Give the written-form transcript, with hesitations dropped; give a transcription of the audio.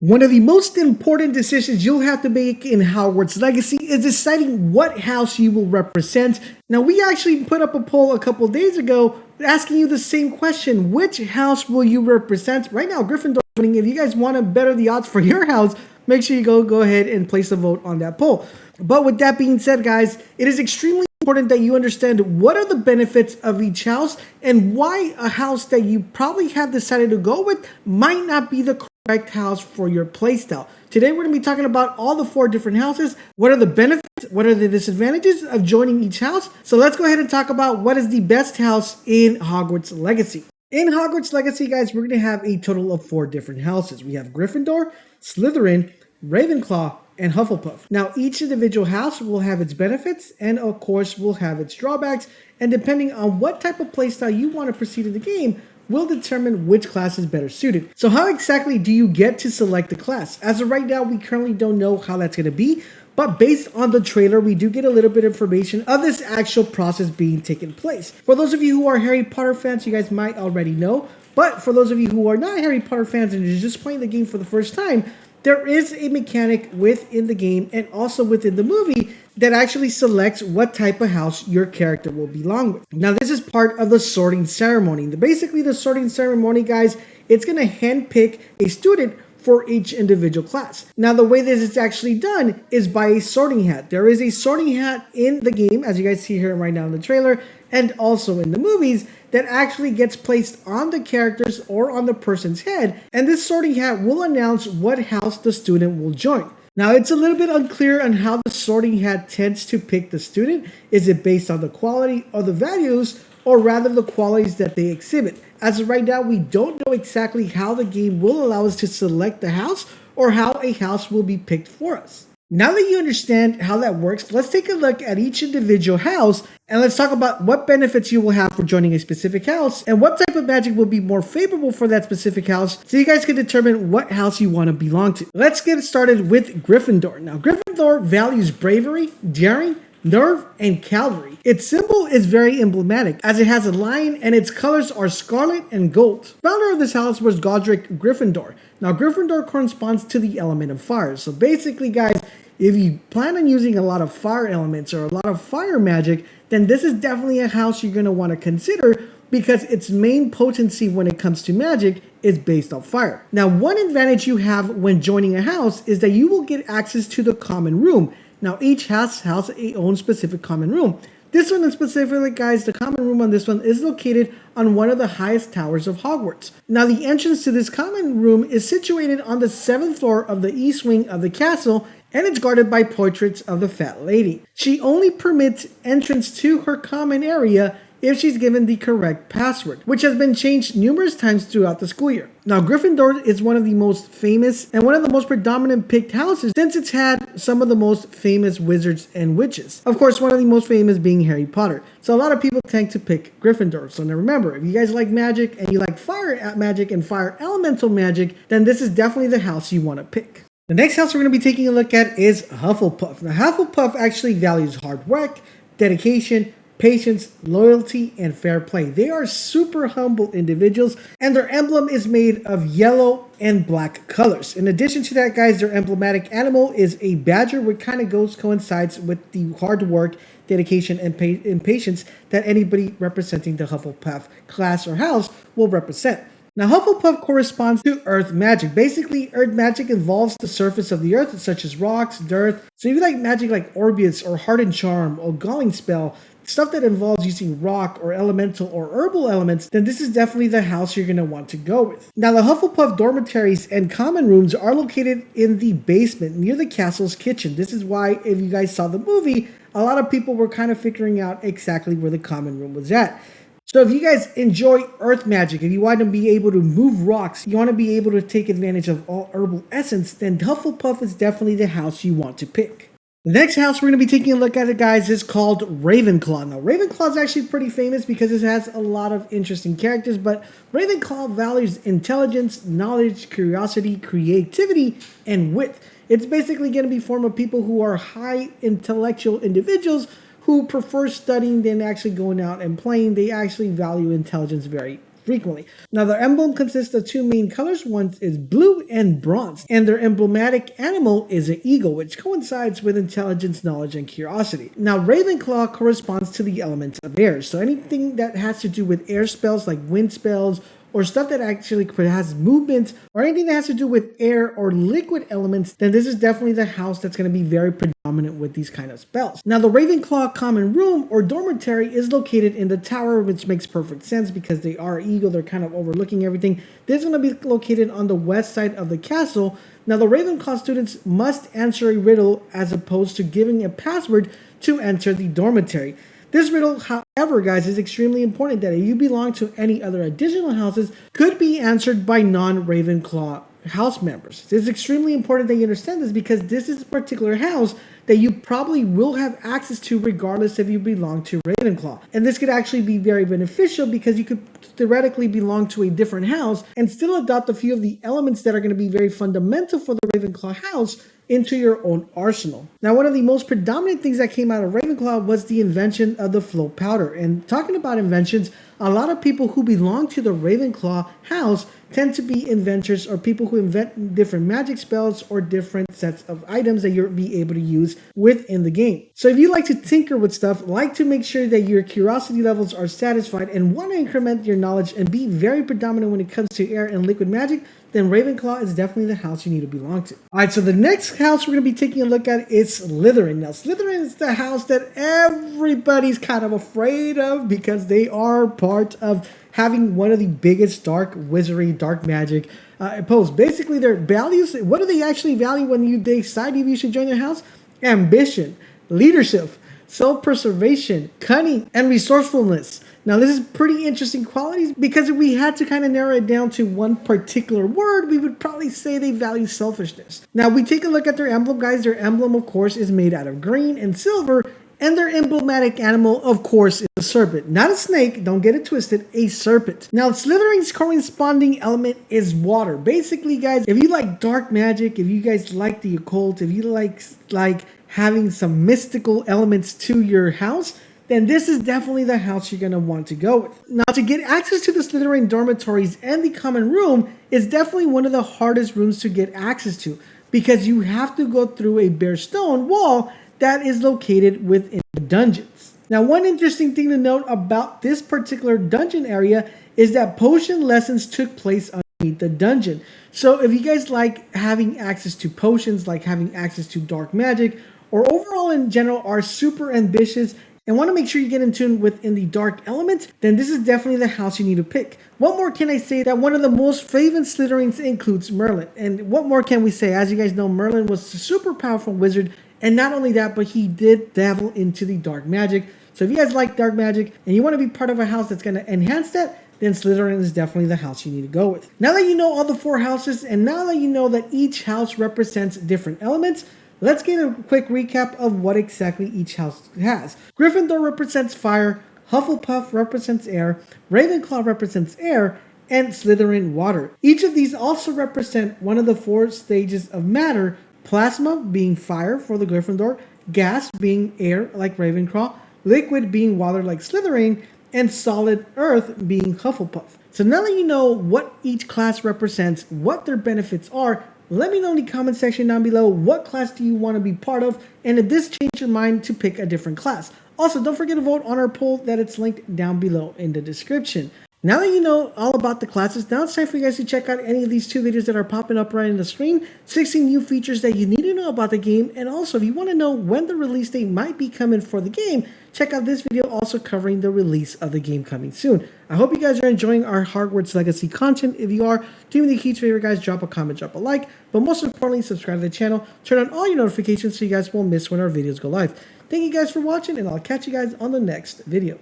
One of the most important decisions you'll have to make in Hogwarts Legacy is deciding what house you will represent. Now, we actually put up a poll a couple days ago asking you the same question. Which house will you represent? Right now, Gryffindor is winning. If you guys want to better the odds for your house, make sure you go ahead and place a vote on that poll. But with that being said, guys, it is extremely important that you understand what are the benefits of each house and why a house that you probably have decided to go with might not be the correct house for your playstyle. Today we're going to be talking about all the 4 different houses. What are the benefits? What are the disadvantages of joining each house? So let's go ahead and talk about what is the best house in Hogwarts Legacy. In Hogwarts Legacy, guys, we're going to have a total of 4 different houses. We have Gryffindor, Slytherin, Ravenclaw, and Hufflepuff. Now, each individual house will have its benefits and, of course, will have its drawbacks. And depending on what type of playstyle you want to proceed in the game, will determine which class is better suited. So how exactly do you get to select the class? As of right now, we currently don't know how that's going to be, but based on the trailer, we do get a little bit of information of this actual process being taken place. For those of you who are Harry Potter fans, you guys might already know, but for those of you who are not Harry Potter fans and you're just playing the game for the first time, there is a mechanic within the game and also within the movie that actually selects what type of house your character will belong with. Now, this is part of the sorting ceremony. Basically, the sorting ceremony, guys, it's going to handpick a student for each individual class. Now, the way this is actually done is by a sorting hat. There is a sorting hat in the game, as you guys see here right now in the trailer, and also in the movies, that actually gets placed on the characters or on the person's head, and this sorting hat will announce what house the student will join. Now, it's a little bit unclear on how the sorting hat tends to pick the student. Is it based on the quality or the values, or rather the qualities that they exhibit? As of right now, we don't know exactly how the game will allow us to select the house or how a house will be picked for us. Now that you understand how that works, let's take a look at each individual house and let's talk about what benefits you will have for joining a specific house and what type of magic will be more favorable for that specific house so you guys can determine what house you want to belong to. Let's get started with Gryffindor. Now, Gryffindor values bravery, daring, nerve, and cavalry. Its symbol is very emblematic as it has a lion and its colors are scarlet and gold. Founder of this house was Godric Gryffindor. Now, Gryffindor corresponds to the element of fire. So basically, guys, if you plan on using a lot of fire elements or a lot of fire magic, then this is definitely a house you're going to want to consider because its main potency when it comes to magic is based on fire. Now, one advantage you have when joining a house is that you will get access to the common room. Now, each house has its own specific common room. This one in specifically, guys, the common room on this one is located on one of the highest towers of Hogwarts. Now, the entrance to this common room is situated on the 7th floor of the east wing of the castle, and it's guarded by portraits of the Fat Lady. She only permits entrance to her common area if she's given the correct password, which has been changed numerous times throughout the school year. Now, Gryffindor is one of the most famous and one of the most predominant picked houses since it's had some of the most famous wizards and witches. Of course, one of the most famous being Harry Potter. So a lot of people tend to pick Gryffindor. So now remember, if you guys like magic and you like fire magic and fire elemental magic, then this is definitely the house you want to pick. The next house we're going to be taking a look at is Hufflepuff. Now, Hufflepuff actually values hard work, dedication, patience, loyalty, and fair play. They are super humble individuals, and their emblem is made of yellow and black colors. In addition to that, guys, their emblematic animal is a badger, which kind of coincides with the hard work, dedication, and patience that anybody representing the Hufflepuff class or house will represent. Now, Hufflepuff corresponds to earth magic. Basically, earth magic involves the surface of the earth, such as rocks, dirt. So if you like magic like Orbeus or Hardened Charm or Galling Spell, stuff that involves using rock or elemental or herbal elements, then this is definitely the house you're going to want to go with. Now, the Hufflepuff dormitories and common rooms are located in the basement near the castle's kitchen. This is why, if you guys saw the movie, a lot of people were kind of figuring out exactly where the common room was at. So if you guys enjoy earth magic, if you want to be able to move rocks, you want to be able to take advantage of all herbal essence, then Hufflepuff is definitely the house you want to pick. The next house we're going to be taking a look at, guys, is called Ravenclaw. Now, Ravenclaw is actually pretty famous because it has a lot of interesting characters, but Ravenclaw values intelligence, knowledge, curiosity, creativity, and wit. It's basically going to be formed of people who are high intellectual individuals who prefer studying than actually going out and playing. They actually value intelligence very frequently. Now, their emblem consists of two main colors. One is blue and bronze, and their emblematic animal is an eagle, which coincides with intelligence, knowledge, and curiosity. Now, Ravenclaw corresponds to the element of air, so anything that has to do with air spells like wind spells, or stuff that actually has movement, or anything that has to do with air or liquid elements, then this is definitely the house that's going to be very predominant with these kind of spells. Now, the Ravenclaw common room or dormitory is located in the tower, which makes perfect sense because they are eagle, they're kind of overlooking everything. This is going to be located on the west side of the castle. Now, the Ravenclaw students must answer a riddle as opposed to giving a password to enter the dormitory. This riddle, however, guys, is extremely important that if you belong to any other additional houses, could be answered by non-Ravenclaw house members. It's extremely important that you understand this because this is a particular house that you probably will have access to regardless if you belong to Ravenclaw. And this could actually be very beneficial because you could theoretically belong to a different house and still adopt a few of the elements that are going to be very fundamental for the Ravenclaw house into your own arsenal. Now, one of the most predominant things that came out of Ravenclaw was the invention of the flow powder. And talking about inventions, a lot of people who belong to the Ravenclaw house tend to be inventors or people who invent different magic spells or different sets of items that you'll be able to use within the game. So if you like to tinker with stuff, like to make sure that your curiosity levels are satisfied and want to increment your knowledge and be very predominant when it comes to air and liquid magic, then Ravenclaw is definitely the house you need to belong to. All right, so the next house we're going to be taking a look at is Slytherin. Now, Slytherin is the house that everybody's kind of afraid of because they are part of having one of the biggest dark wizardry, dark magic opposed. Basically, their values, what do they actually value when you decide if you should join their house? Ambition, leadership, self-preservation, cunning, and resourcefulness. Now, this is pretty interesting qualities because if we had to kind of narrow it down to one particular word, we would probably say they value selfishness. Now, we take a look at their emblem, guys. Their emblem, of course, is made out of green and silver, and their emblematic animal, of course, is a serpent. Not a snake, don't get it twisted, a serpent. Now, Slytherin's corresponding element is water. Basically, guys, if you like dark magic, if you guys like the occult, if you like having some mystical elements to your house, then this is definitely the house you're going to want to go with. Now, to get access to the Slytherin dormitories and the common room is definitely one of the hardest rooms to get access to because you have to go through a bare stone wall that is located within the dungeons. Now, one interesting thing to note about this particular dungeon area is that potion lessons took place underneath the dungeon. So if you guys like having access to potions, like having access to dark magic, or overall in general are super ambitious and want to make sure you get in tune within the dark element, then this is definitely the house you need to pick. What more can I say that one of the most favorite Slytherins includes Merlin? And what more can we say? As you guys know, Merlin was a super powerful wizard, and not only that, but he did dabble into the dark magic. So if you guys like dark magic and you want to be part of a house that's going to enhance that, then Slytherin is definitely the house you need to go with. Now that you know all the four houses, and now that you know that each house represents different elements, let's get a quick recap of what exactly each house has. Gryffindor represents fire, Hufflepuff represents air, Ravenclaw represents air, and Slytherin water. Each of these also represent one of the four stages of matter: plasma being fire for the Gryffindor, gas being air like Ravenclaw, liquid being water like Slytherin, and solid earth being Hufflepuff. So now that you know what each class represents, what their benefits are, let me know in the comment section down below what class do you want to be part of, and if this changed your mind to pick a different class. Also, don't forget to vote on our poll that it's linked down below in the description. Now that you know all about the classes, now it's time for you guys to check out any of these two videos that are popping up right on the screen. 16 new features that you need to know about the game, and also if you want to know when the release date might be coming for the game, check out this video also covering the release of the game coming soon. I hope you guys are enjoying our Hogwarts Legacy content. If you are, do me the huge favor, guys, drop a comment, drop a like, but most importantly, subscribe to the channel, turn on all your notifications so you guys won't miss when our videos go live. Thank you guys for watching, and I'll catch you guys on the next video.